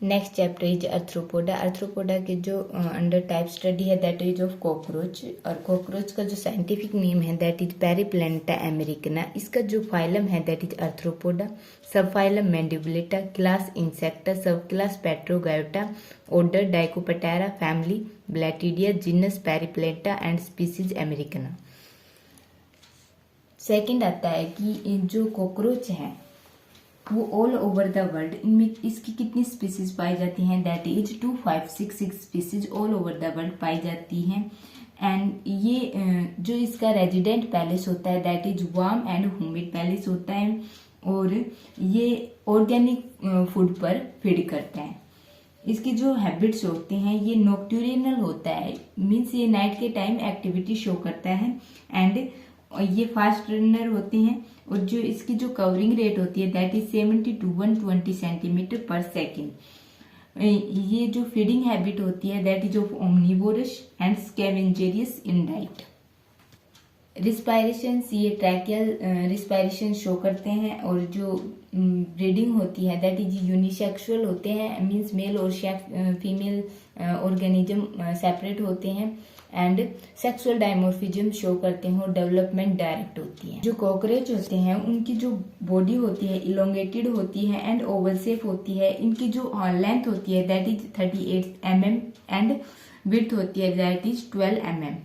Next chapter is arthropoda. Arthropoda के जो under type study है दैट इज ऑफ कॉकरोच, और कॉकरोच का जो साइंटिफिक नेम है दैट इज पेरिप्लैनेटा अमेरिकना। इसका जो फाइलम है that is arthropoda, sub phylum mandibulata, class insecta, sub class pterygota, order dictyoptera, family blattidae, genus periplaneta and species americana. Second आता है कि जो कॉकरोच है वो ऑल ओवर द वर्ल्ड, इनमें इसकी कितनी स्पीसीज पाई जाती हैं that is 2566 species all over the world पाई जाती हैं। एंड ये जो इसका रेजिडेंट पैलेस होता है that is warm and humid palace होता है, और ये ऑर्गेनिक फूड पर फीड करते हैं। इसकी जो हैबिट्स होते हैं ये नॉक्टूरिनल होता है, मीन्स ये नाइट के टाइम एक्टिविटी शो करता है, एंड ये फास्ट रनर होते हैं, और जो इसकी जो कवरिंग रेट होती है that is 70 to 120 centimetre per second. ये जो फीडिंग हैबिट होती है that is of omnivorous and scavengerous in diet. Respiration ये ट्रैकियल रिस्पायरेशन शो करते हैं, और जो ब्रीडिंग होती है दैट इज यूनिसेक्सुअल होते हैं, मीन्स मेल और फीमेल ऑर्गेनिज्म सेपरेट होते हैं, एंड सेक्सुअल डायमोर्फिज्म शो करते हैं, और डेवलपमेंट डायरेक्ट होती है। जो कॉकरोच होते हैं उनकी जो बॉडी होती है इलोंगेटेड होती है एंड ओवल शेप होती है। इनकी जो लेंथ होती है that is 38 mm and width होती है दैट इज 12 mm,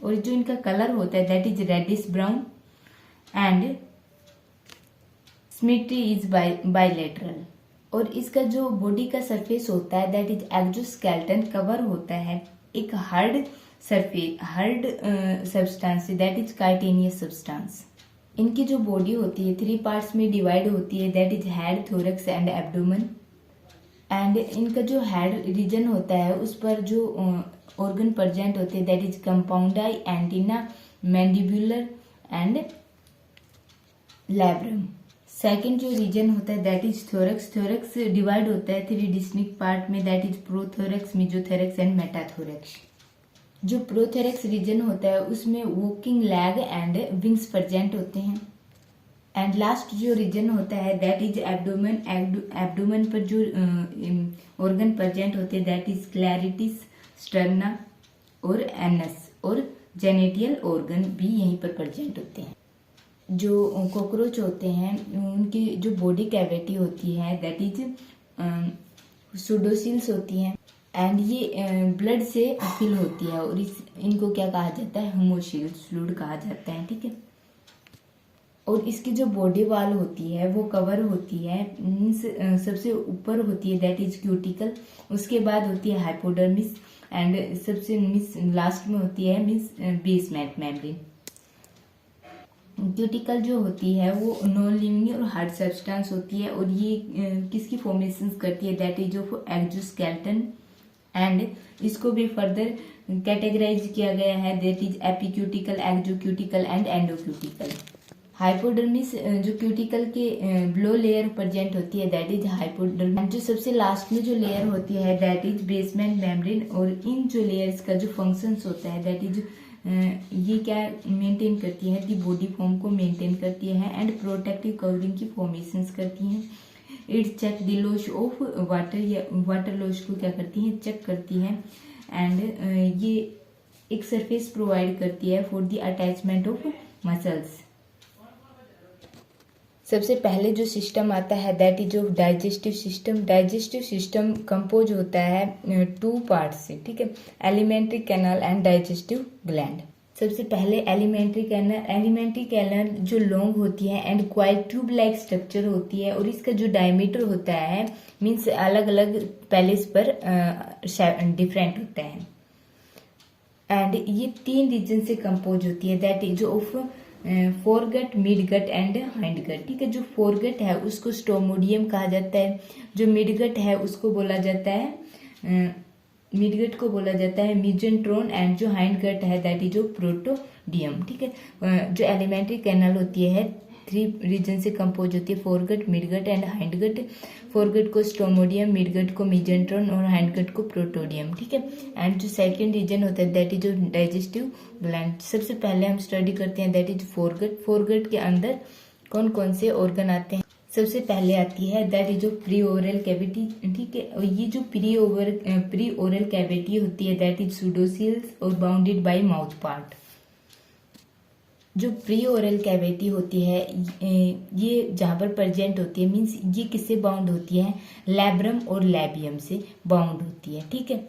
और जो इनका कलर होता है that is reddish brown, and symmetry is bilateral. और इसका जो बॉडी का सरफेस होता है दैट इज एक्सोस्केलेटन कवर होता है एक hard substance that is chitinous substance. इनकी जो बॉडी होती है 3 पार्ट्स में डिवाइड होती है that is head, thorax and abdomen. And इनका जो हेड रीजन होता है उस पर जो ऑर्गन प्रेजेंट होते हैं that is compound eye, antenna, mandibular and labrum. Second जो रीजन होता है that is thorax. Thorax divide होता है 3 डिस्टिंक्ट पार्ट में that is prothorax, mesothorax and metathorax. जो प्रोथोरक्स रीजन होता है उसमें walking leg and wings present होते हैं। एंड लास्ट जो रीजन होता है दैट इज एब्डोमेन। एब्डोमेन पर जो ऑर्गन प्रेजेंट होते हैं दैट इज क्लैरिटिस, स्टर्ना और एनस, और जेनेटियल ऑर्गन भी यहीं पर प्रेजेंट होते हैं। जो कॉकरोच होते हैं उनकी जो बॉडी कैविटी होती है दैट इज सूडोसिल्स होती हैं, एंड ये ब्लड से फिल होती है, और इनको क्या कहा जाता है होमोसिल्स फ्लूइड कहा जाता है, ठीक है। और इसकी जो बॉडी वाल होती है वो कवर होती है, मीन्स सबसे ऊपर होती है दैट इज क्यूटिकल, उसके बाद होती है हाइपोडर्मिस, एंड सबसे लास्ट में होती है मीन्स बेसमेंट मेम्ब्रेन। क्यूटिकल जो होती है वो नॉन लिविंग और हार्ड सब्सटेंस होती है, और ये किसकी फॉर्मेशन करती है that is of exoskeleton. And इसको भी फर्दर कैटेगराइज किया गया है that is एपिक्यूटिकल, एक्सोक्यूटिकल and endocuticle. Hypodermis जो क्यूटिकल के बिलो लेयर प्रेजेंट होती है दैट इज हाइपोडर्मिस। जो सबसे लास्ट में जो लेयर होती है दैट इज बेसमेंट मेम्ब्रेन, और इन जो लेयर्स का जो फंक्शंस होता है दैट इज ये क्या मेंटेन करती है दी बॉडी फॉर्म को मेंटेन करती है, एंड प्रोटेक्टिव कवरिंग की फॉर्मेशंस करती हैं। Its check the loss of water, या वाटर लॉस को क्या करती हैं चेक करती हैं, एंड ये एक सरफेस प्रोवाइड करती है for the attachment of muscles. सबसे पहले जो सिस्टम आता है that is of digestive system. Digestive system compose होता है 2 पार्ट्स से, ठीक है, alimentary canal and digestive gland. सबसे पहले एलिमेंट्री कैनाल। एलिमेंट्री कैनाल जो लॉन्ग होती है and quite tube like structure होती है, और इसका जो डायमीटर होता है मीन्स अलग अलग पैलेस पर डिफरेंट होता है, एंड ये 3 रीजन से कंपोज होती है that is of foregut, midgut and hindgut, ठीक है। जो फोरगट है उसको स्टोमोडियम कहा जाता है, जो मिडगट है उसको बोला जाता है मिडगट को बोला जाता है मीजेंट्रोन, एंड जो हाइंडगट है दैट इज ऑफ प्रोटोडियम, ठीक है। जो एलिमेंट्री कैनाल होती है 3 रीजन से कंपोज होती है, foregut, midgut and hindgut. Foregut को स्टोमोडियम, मिडगट को मीजेंट्रोन और हाइंडगट को प्रोटोडियम, ठीक है। एंड जो सेकंड रीजन होता है दैट इज डाइजेस्टिव ग्लैंड। सबसे पहले हम स्टडी करते हैं दैट इज फोरगट। फोरगट के अंदर कौन कौन से ऑर्गन आते हैं। सबसे पहले आती है दैट इज जो प्री ओरल कैविटी, ठीक है। और ये जो प्री ओरल कैविटी होती है दैट इज सूडोसिल्स और बाउंडेड बाय माउथ पार्ट। जो प्री ओरल कैविटी होती है ये जहाँ पर प्रेजेंट होती है, मीन्स ये किससे बाउंड होती है, लैब्रम और लैबियम से बाउंड होती है, ठीक है।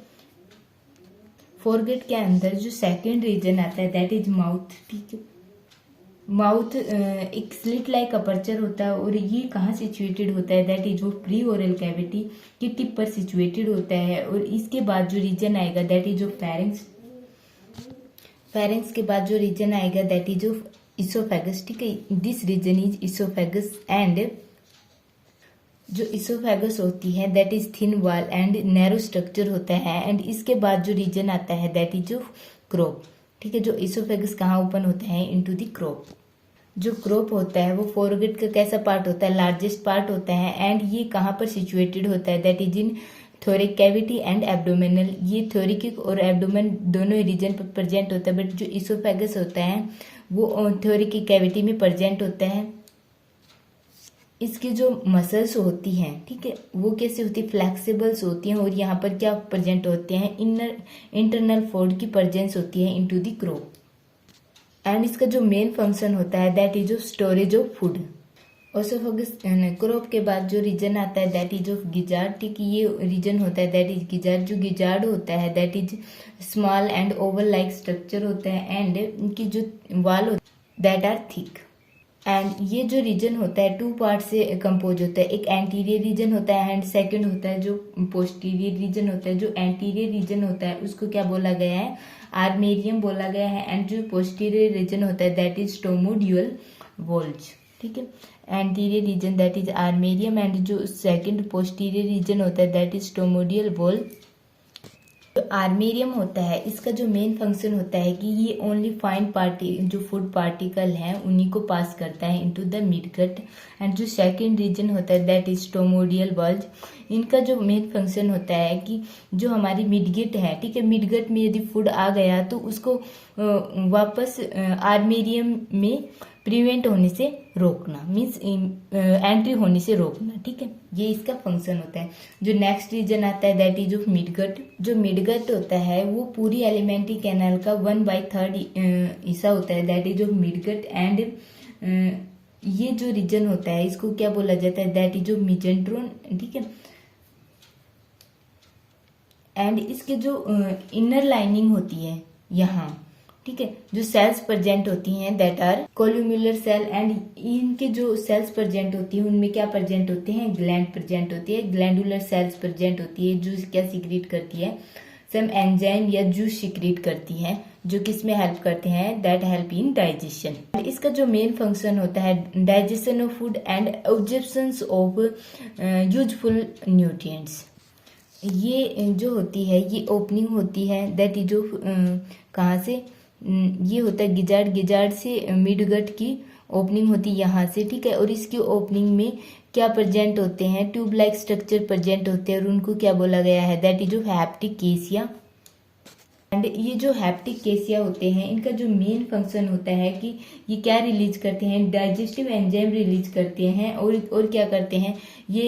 फोरगेट के अंदर जो सेकंड रीजन आता है दैट इज माउथ, ठीक है। माउथ एक स्लिट लाइक अपर्चर होता है और ये कहाँ सिचुएटेड होता है, दैट इज वो प्री ओरल कैविटी की टिप पर सिचुएटेड होता है। और इसके बाद जो रीजन आएगा दैट इज जो फेरिंग्स, फेरिंग्स के बाद जो रीजन आएगा दैट इज ऑफ इसोफेगस, ठीक है। This region is oesophagus and जो इसोफेगस होती है that is thin wall and narrow structure होता है। एंड इसके बाद जो रीजन आता है दैट इज ऑफ क्रोप, ठीक है। जो इसोफेगस कहाँ ओपन होता है, इनटू द क्रोप। जो क्रोप होता है वो फोरगेट का कैसा पार्ट होता है, लार्जेस्ट पार्ट होता है। एंड ये कहाँ पर सिचुएटेड होता है, दैट इज इन थोरिक कैविटी एंड एब्डोमिनल। ये थोरिक और एब्डोमेन दोनों रीजन पर प्रेजेंट होता है, बट जो इसोफेगस होता है वो थोरिक की कैविटी में प्रेजेंट होता है। इसकी जो मसल्स होती हैं, ठीक है, वो कैसे होती है, फ्लेक्सिबल्स होती हैं। और यहाँ पर क्या प्रेजेंट होते हैं, इंटरनल फोल्ड की प्रेजेंस होती है इनटू द क्रोप। एंड इसका जो मेन फंक्शन होता है that is of storage of food. Oesophagus crop के बाद जो रीजन आता है दैट इज ऑफ गिजार्ड, ठीक है। ये रीजन होता है दैट इज गिजार्ड। जो गिजार्ड होता है that is small and Oval like structure होता है। एंड इनकी जो वाल होती है दैट आर थिक। एंड ये जो रीजन होता है टू पार्ट से कंपोज होता है, एक एंटीरियर रीजन होता है एंड सेकंड होता है जो पोस्टीरियर रीजन होता है। जो एंटीरियर रीजन होता है उसको क्या बोला गया है, आर्मेरियम बोला गया है। एंड जो पोस्टीरियर रीजन होता है दैट इज स्टोमोड्यूल वोल्ज, ठीक है। Anterior region that is armarium and जो सेकंड पोस्टीरियर रीजन होता है दैट इज स्टोमोडियल वोल्ज। जो आर्मेरियम होता है इसका जो मेन फंक्शन होता है कि ये ओनली फाइन पार्टी जो फूड पार्टिकल हैं उन्हीं को पास करता है इनटू द मिडगट। एंड जो सेकंड रीजन होता है दैट इज स्टोमोडियल वल्ज। इनका जो मेन फंक्शन होता है कि जो हमारी मिडगट है, ठीक है, मिडगट में यदि फूड आ गया तो उसको वापस आर्मेरियम में प्रिवेंट होने से रोकना, मीन्स एंट्री होने से रोकना, ठीक है। ये इसका फंक्शन होता है। जो नेक्स्ट रीजन आता है दैट इज ऑफ मिडगट। जो मिडगट होता है वो पूरी एलिमेंट्री कैनाल का 1/3 हिस्सा होता है that is of midgut. And ये जो रीजन होता है इसको क्या बोला जाता है, दैट इज ऑफ मिजेंट्रोन, ठीक है। एंड इसके जो इनर लाइनिंग होती है यहाँ, ठीक है, जो सेल्स प्रेजेंट होती हैं दैट आर कोल्यूमुलर सेल। एंड इनके जो सेल्स प्रेजेंट होती हैं उनमें क्या प्रेजेंट होते हैं, ग्लैंड प्रेजेंट होती है, ग्लैंडुलर सेल्स प्रेजेंट होती है जो क्या सीक्रेट करती है, सम एंजाइम या जूस सीक्रेट करती है जो किसमें हेल्प करते हैं, दैट हेल्प इन डाइजेशन। इसका जो मेन फंक्शन होता है digestion of food and absorption of useful nutrients. ये जो होती है ये ओपनिंग होती है दैट इज ऑफ कहाँ से, ये होता है गिजार्ड। गिजार्ड से मिडगट की ओपनिंग होती है यहाँ से, ठीक है। और इसकी ओपनिंग में क्या प्रेजेंट होते हैं, ट्यूब लाइक स्ट्रक्चर प्रेजेंट होते हैं और उनको क्या बोला गया है, दैट इज ऑफ हैप्टिक केसिया। एंड ये जो हैप्टिक केसिया होते हैं इनका जो मेन फंक्शन होता है कि ये क्या रिलीज करते हैं, डाइजेस्टिव एंजाइम रिलीज करते हैं। और क्या करते हैं, ये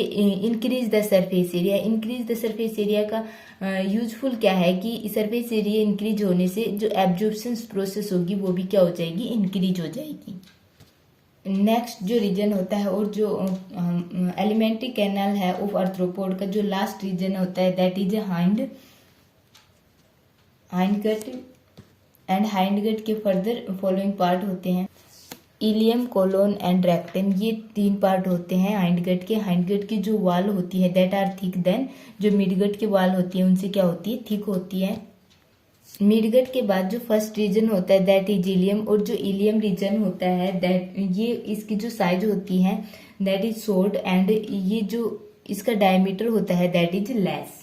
increase the surface area. Increase the surface area का यूजफुल क्या है कि सरफेस एरिया इंक्रीज होने से जो एब्जॉर्प्शन प्रोसेस होगी वो भी क्या हो जाएगी, इंक्रीज हो जाएगी। नेक्स्ट जो रीजन होता है और जो एलिमेंट्री कैनाल है ऑफ आर्थ्रोपोड का जो लास्ट रीजन होता है that is hindgut. And hindgut के फर्दर फॉलोइंग पार्ट होते हैं इलियम, कोलोन एंड रेक्टम। ये 3 पार्ट होते हैं हाइंडगट के। हाइंडगट की जो वाल होती है दैट आर थिक, देन जो मिडगट की वाल होती है उनसे क्या होती है, थिक होती है। मिडगट के बाद जो फर्स्ट रीजन होता है दैट इज इलियम। और जो इलियम रीजन होता है दैट ये इसकी जो साइज होती है दैट इज शॉर्ट एंड ये जो इसका डायमीटर होता है दैट इज लेस,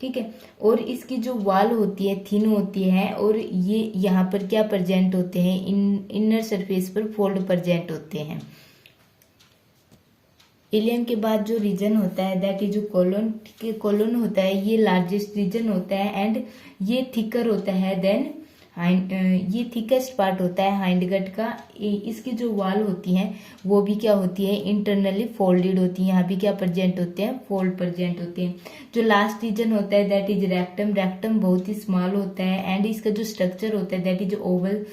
ठीक है। और इसकी जो वाल होती है थिन होती है और ये यहाँ पर क्या प्रेजेंट होते हैं, इनर सरफेस पर फोल्ड प्रेजेंट होते हैं। इलियम के बाद जो रीजन होता है दैट इज जो कोलोन, ठीक है। कोलोन होता है ये लार्जेस्ट रीजन होता है एंड ये थिकर होता है देन ये थिकेस्ट पार्ट होता है हाइंड गट का। इसकी जो वॉल होती हैं वो भी क्या होती है, इंटरनली फोल्डेड होती है। यहाँ भी क्या प्रेजेंट होते हैं, फोल्ड प्रेजेंट होते हैं। जो लास्ट रीजन होता है दैट इज रेक्टम। रेक्टम बहुत ही स्मॉल होता है एंड इसका जो स्ट्रक्चर होता है that is Oval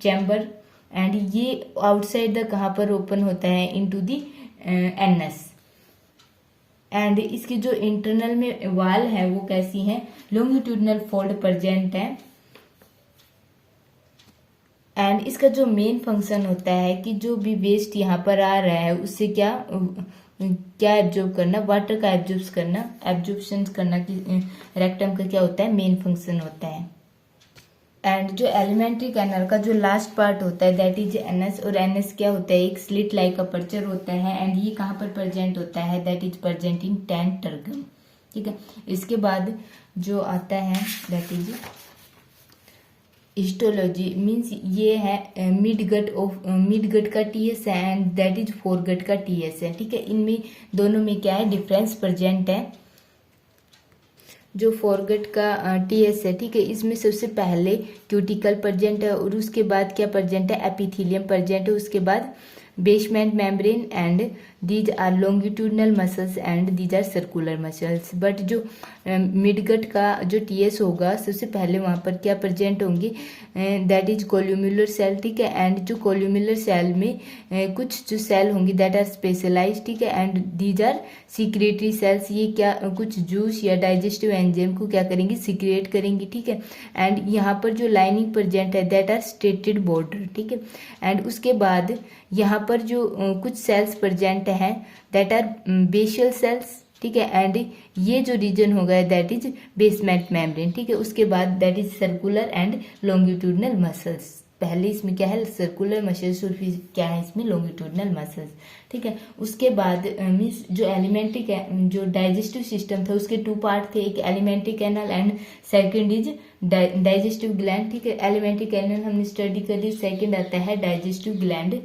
chamber and ये आउटसाइड द कहाँ पर ओपन होता है, इनटू दी एनस। एंड इसकी जो इंटरनल में वाल है वो कैसी है, लॉन्गिट्यूडनल फोल्ड प्रेजेंट है। एंड इसका जो मेन फंक्शन होता है कि जो भी वेस्ट यहाँ पर आ रहा है उससे क्या एब्जॉर्ब करना, वाटर का एब्जॉर्प्शन करना कि रेक्टम का क्या होता है, मेन फंक्शन होता है। एंड जो एलिमेंट्री कैनल का जो लास्ट पार्ट होता है दैट इज एनएस। और एनएस क्या होता है, एक स्लिट लाइक अपर्चर होता है एंड ये कहाँ पर प्रेजेंट होता है, दैट इज प्रेजेंट इन टेंटर्गम। ठीक है, इसके बाद जो आता है दैट इज हिस्टोलॉजी, मीन्स ये है मिड गट का टीएस है एंड दैट इज फोरगट का टीएस है। ठीक है, इनमें दोनों में क्या है, डिफरेंस प्रेजेंट है। जो फोरगट का टीएस है, ठीक है, इसमें सबसे पहले क्यूटिकल प्रेजेंट है और उसके बाद क्या प्रेजेंट है, एपिथेलियम प्रेजेंट है। उसके बाद basement membrane and these are longitudinal muscles and these are circular muscles. But जो मिडगट का जो टीएस होगा सबसे पहले वहाँ पर क्या प्रेजेंट होंगे, दैट इज कोल्यूमुलर सेल। ठीक है, एंड जो कोल्यूमुलर सेल में कुछ जो सेल होंगे दैट आर स्पेशलाइज। ठीक है, and these are secretory cells. ये क्या कुछ जूस या डाइजेस्टिव एंजाइम को क्या करेंगी, सीक्रेट करेंगी। ठीक है, एंड यहाँ पर जो लाइनिंग प्रेजेंट है दैट आर स्ट्रेटेड बॉर्डर। ठीक है, एंड उसके बाद यहाँ पर जो कुछ सेल्स प्रेजेंट हैं दैट आर बेसियल सेल्स। ठीक है, एंड ये जो रीजन होगा दैट इज बेसमेंट मेम्ब्रेन। ठीक है, उसके बाद that is circular and longitudinal muscles. पहले इसमें क्या है, सर्कुलर मसल्स और फिर क्या है इसमें लॉन्गिट्यूडनल मसल्स। ठीक है, उसके बाद मीन्स जो एलिमेंट्री जो डाइजेस्टिव सिस्टम था उसके टू पार्ट थे, एक alimentary canal and second is digestive gland. ठीक है, एलिमेंट्री कैनल हमने स्टडी कर ली, सेकंड आता है डाइजेस्टिव ग्लैंड।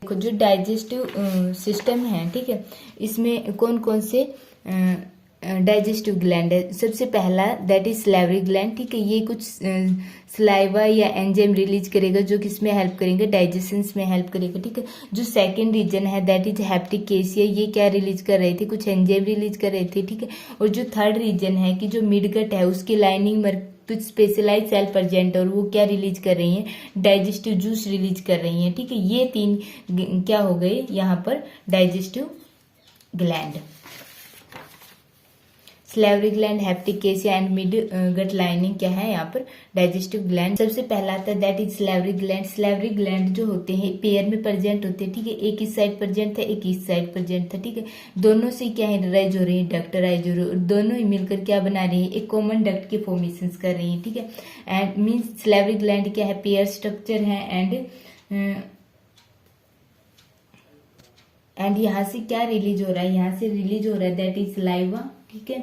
जो डाइजेस्टिव सिस्टम है, ठीक है, इसमें कौन कौन से डाइजेस्टिव ग्लैंड है। सबसे पहला दैट इज सलाइवरी ग्लैंड। ठीक है, ये कुछ सलाइवा या एंजाइम रिलीज करेगा जो किसमें हेल्प करेंगे, डाइजेशन में हेल्प करेगा। ठीक है, जो सेकंड रीजन है दैट इज हेप्टिक केसिया, ये क्या रिलीज कर रहे थे, कुछ एंजाइम रिलीज कर रहे थे। ठीक है, और जो थर्ड रीजन है कि जो मिडगट है उसकी लाइनिंग कुछ स्पेशलाइज सेल प्रेजेंट और वो क्या रिलीज कर रही हैं, डाइजेस्टिव जूस रिलीज कर रही हैं। ठीक है, ये तीन क्या हो गए यहाँ पर digestive gland, salivary gland, hepatic केसिया एंड मिड गट लाइनिंग क्या है यहाँ पर डाइजेस्टिव ग्लैंड। सबसे पहला आता है that is salivary gland. Salivary gland जो होते हैं पेयर में प्रेजेंट होते हैं। ठीक है, एक इस साइड प्रेजेंट था, एक इस साइड प्रेजेंट था। ठीक है, दोनों से क्या है, राइज हो रही है, डक्ट राइज हो रही है, दोनों ही मिलकर क्या बना रही है, एक कॉमन डक्ट के फॉर्मेशन कर रही है। ठीक है, एंड मीन्स सलाइवरी ग्लैंड क्या है, पेयर स्ट्रक्चर है एंड यहाँ से क्या रिलीज हो रहा है, यहाँ से रिलीज हो रहा है दैट इज सलाइवा। ठीक है,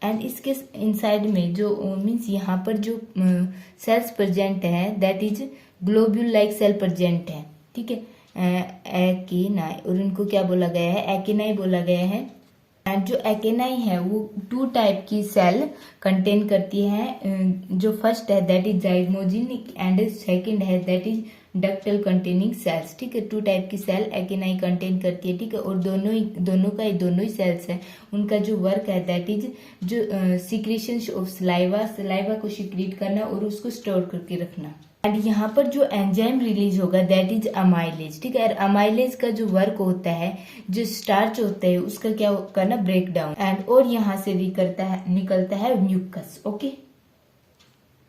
एंड इसके इनसाइड में जो मीन्स यहाँ पर जो सेल्स प्रेजेंट है that is globule like cell present है। ठीक है, एकेनाई, और इनको क्या बोला गया है, एकेनाई बोला गया है। एंड जो एकेनाई है वो टू टाइप की सेल कंटेन करती है। जो फर्स्ट है that is zymogenic and second है that is ductal containing cells. ठीक है, टू टाइप की सेल एकेनाई कंटेन करती है। ठीक है, और दोनों ही सेल्स है, उनका जो वर्क है दैट इज जो सिक्रीशन ऑफ सलाइवा को सिक्रीट करना और उसको स्टोर करके रखना। एंड यहाँ पर जो एंजाइम रिलीज होगा दैट इज अमाइलेज। ठीक है, और अमाइलेज का जो वर्क होता है, जो स्टार्च होता है उसका क्या करना, ब्रेक डाउन। एंड और यहाँ से निकलता है म्यूकस। ओके,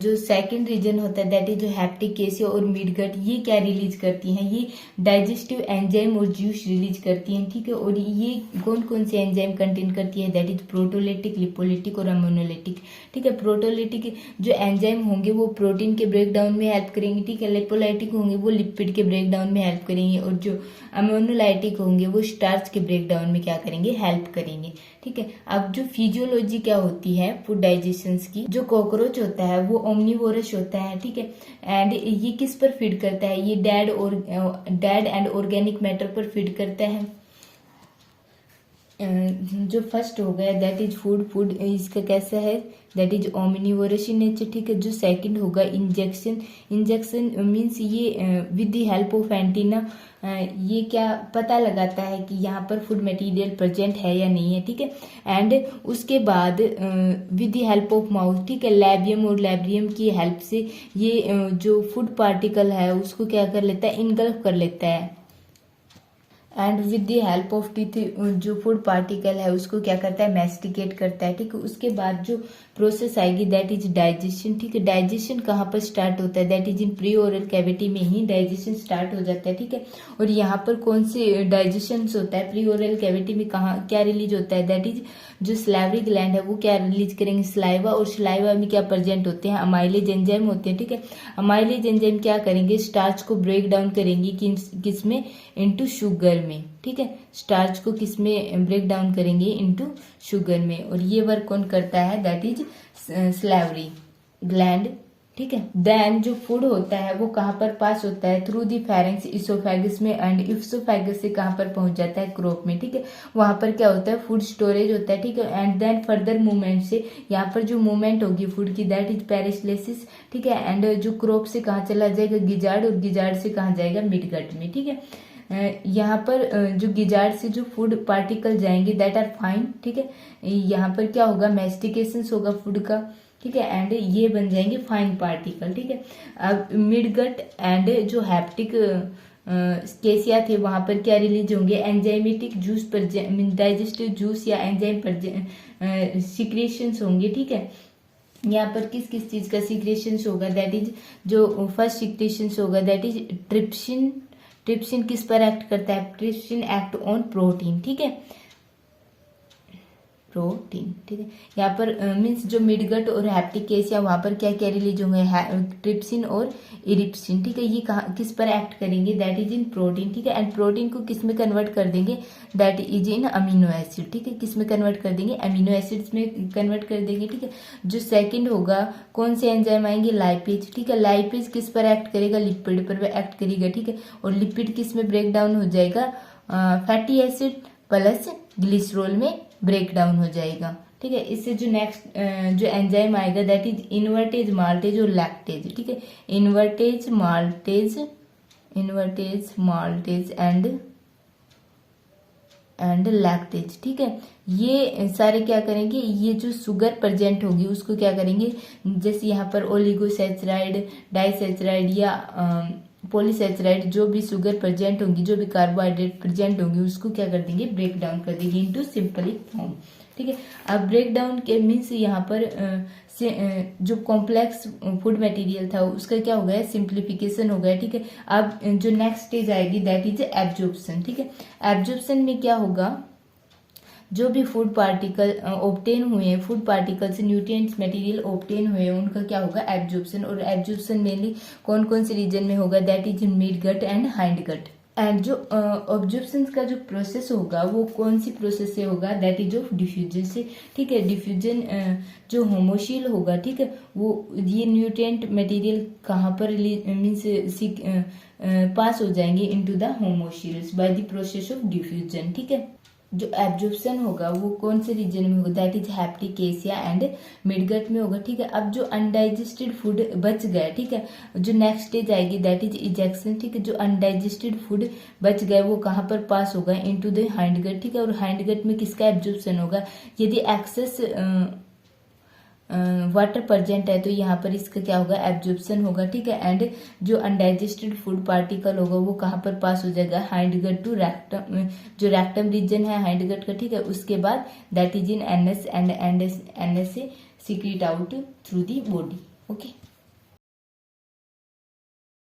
जो सेकंड रीजन होता है दैट इज जो हेप्टिक केसिया और मिडगट, ये क्या रिलीज करती हैं, ये डाइजेस्टिव एंजाइम और जूस रिलीज करती हैं। ठीक है, और ये कौन कौन से एंजाइम कंटेन करती है, दैट इज प्रोटोलिटिक, लिपोलिटिक और अमोनोलिटिक। ठीक है, प्रोटोलिटिक जो एंजाइम होंगे वो प्रोटीन के ब्रेक डाउन में हेल्प करेंगे। ठीक है, लिपोलाइटिक होंगे वो लिपिड के ब्रेक डाउन में हेल्प करेंगे, और जो अमोनोलाइटिक होंगे वो स्टार्च के ब्रेक डाउन में क्या करेंगे, हेल्प करेंगे। ठीक है, अब जो फिजियोलॉजी क्या होती है फूड डाइजेशन की, जो कॉकरोच होता है वो ओमनीवोरस होता है। ठीक है, एंड ये किस पर फीड करता है, ये डेड एंड ऑर्गेनिक मैटर पर फीड करता है। जो फर्स्ट हो गया दैट इज फूड, फूड इसका कैसा है, that is omnivorous in nature, ठीक है। जो सेकंड होगा इंजेक्शन, इंजेक्शन मीन्स ये with the help of antenna, ये क्या पता लगाता है कि यहाँ पर फूड मटेरियल प्रेजेंट है या नहीं है, ठीक है। एंड उसके बाद with the help of mouth, ठीक है, लैबियम और लैब्रियम की हेल्प से ये जो फूड पार्टिकल है उसको क्या कर लेता है, इनगल्फ कर लेता है। And with the help of teeth जो फूड पार्टिकल है उसको क्या करता है, मैस्टिकेट करता है, ठीक है। उसके बाद जो प्रोसेस आएगी दैट इज डाइजेशन, ठीक है। डाइजेशन कहाँ पर स्टार्ट होता है, that is in pre oral cavity में ही डाइजेशन स्टार्ट हो जाता है, ठीक है। और यहाँ पर कौन से डाइजेशन होता है, प्री ओरल कैविटी में कहाँ क्या रिलीज होता है, दैट इज जो सलाइवरी ग्लैंड है वो क्या रिलीज करेंगे, सलाइवा, और सलाइवा में क्या प्रेजेंट होते हैं, अमाइलेज एंजाइम होते हैं, ठीक है। अमाइलेज एंजाइम क्या करेंगे, स्टार्च को ब्रेक डाउन करेंगे किसमें, इनटू शुगर में, ठीक है। स्टार्च को किसमें ब्रेक डाउन करेंगे, इनटू शुगर में। और ये वर्क कौन करता है, दैट इज सलाइवरी ग्लैंड, ठीक है। देन जो फूड होता है वो कहाँ पर पास होता है, थ्रू दी फेरेंक्स इसोफेगस में, एंड इसोफेगस से कहाँ पर पहुंच जाता है, क्रोप में, ठीक है। वहां पर क्या होता है, फूड स्टोरेज होता है, ठीक है। एंड देन फर्दर मूवमेंट से यहाँ पर जो मूवमेंट होगी फूड की दैट इज पेरिस्लेसिस, ठीक है। एंड जो क्रोप से कहाँ चला जाएगा, गिजार्ड, और गिजार्ड से कहाँ जाएगा, मिडगट में, ठीक है। यहाँ पर जो गिजार्ड से जो फूड पार्टिकल जाएंगे दैट आर फाइन, ठीक है। यहाँ पर क्या होगा, मैस्टिकेशन होगा फूड का, ठीक है। एंड ये बन जाएंगे फाइन पार्टिकल, ठीक है। अब मिडगट एंड जो हैप्टिक केसिया थे वहां पर क्या रिलीज होंगे, एंजाइमेटिक जूस, डाइजेस्टिव जूस या एंजाइम सिक्रेशंस होंगे, ठीक है। यहाँ पर किस किस चीज का सिक्रेशंस होगा, दैट इज जो फर्स्ट सिक्रेशंस होगा दैट इज ट्रिप्सिन। ट्रिप्सिन किस पर एक्ट करता है, ट्रिप्सिन एक्ट ऑन प्रोटीन, ठीक है, प्रोटीन, ठीक है। यहाँ पर मीन्स जो मिडगट और हैप्टिक केसिया वहां पर क्या क्या रिलीज होंगे, ट्रिप्सिन और इरिप्सिन, ठीक है। ये किस पर एक्ट करेंगे, दैट इज इन प्रोटीन, ठीक है। एंड प्रोटीन को किस में कन्वर्ट कर देंगे, that is in amino acid, ठीक है। किस में कन्वर्ट कर देंगे, अमीनो एसिड्स में कन्वर्ट कर देंगे, ठीक है। जो सेकंड होगा कौन से एंजाइम आएंगे, लाइपेज, ठीक है। लाइपेज किस पर एक्ट करेगा, लिपिड पर एक्ट करेगा, ठीक है। और लिपिड किस में ब्रेक डाउन हो जाएगा, फैटी एसिड प्लस ग्लिसरॉल में ब्रेक डाउन हो जाएगा, ठीक है। इससे जो नेक्स्ट जो एंजाइम आएगा दैट इज इन्वर्टेज, माल्टेज और लैक्टेज, ठीक है। इन्वर्टेज माल्टेज एंड लैक्टेज, ठीक है। ये सारे क्या करेंगे, ये जो शुगर प्रेजेंट होगी उसको क्या करेंगे, जैसे यहाँ पर ओलिगोसैचराइड, डाइसैचराइड या पॉलीसैचराइड, जो भी शुगर प्रेजेंट होंगी, जो भी कार्बोहाइड्रेट प्रेजेंट होंगी उसको क्या कर देंगे, ब्रेक डाउन कर देंगे इनटू सिंपलिक फॉर्म, ठीक है। अब ब्रेक डाउन के मीन्स यहाँ पर जो कॉम्प्लेक्स फूड मटेरियल था उसका क्या हो गया, सिंप्लीफिकेशन हो गया, ठीक है। अब जो नेक्स्ट स्टेज आएगी दैट इज एब्जॉर्प्शन, ठीक है। एब्जॉर्प्शन में क्या होगा, जो भी फूड पार्टिकल ऑब्टेन हुए हैं, फूड पार्टिकल से न्यूट्रिएंट्स मटेरियल ऑब्टेन हुए हैं उनका क्या होगा, एब्जॉर्प्शन। और एब्जॉर्प्शन मेनली कौन कौन से रीजन में होगा, that is in mid gut and hind gut. And जो ऑब्जॉर्प्शन का जो प्रोसेस होगा वो कौन सी प्रोसेस से होगा, दैट इज ऑफ डिफ्यूजन से, ठीक है। डिफ्यूजन जो होमोशील होगा, ठीक है, वो ये न्यूट्रिएंट मटेरियल कहाँ पर मीन्स पास हो जाएंगे into the haemocoels by the process of diffusion, ठीक है। जो एब्जॉर्प्शन होगा वो कौन से रीजन में होगा, दैट इज हैप्टिक केसिया एंड मिडगट में होगा, ठीक है। अब जो अनडाइजेस्टेड फूड बच गया, ठीक है, जो नेक्स्ट स्टेज आएगी दैट इज इजेक्शन, ठीक है। जो अनडाइजेस्टेड फूड बच गए वो कहाँ पर पास होगा, इनटू द हाइंड गट, ठीक है। और हाइंड गट में किसका एब्जॉर्प्शन होगा, यदि एक्सेस वाटर प्रेजेंट है तो यहाँ पर इसका क्या होगा, एब्जॉर्प्शन होगा, ठीक है। एंड जो अनडाइजेस्टेड फूड पार्टिकल होगा वो कहाँ पर पास हो जाएगा, हाइंड गट टू रेक्टम, जो रेक्टम रीजन है हाइंड गट का, ठीक है। उसके बाद that is in NS and NS से secrete out through the body, okay.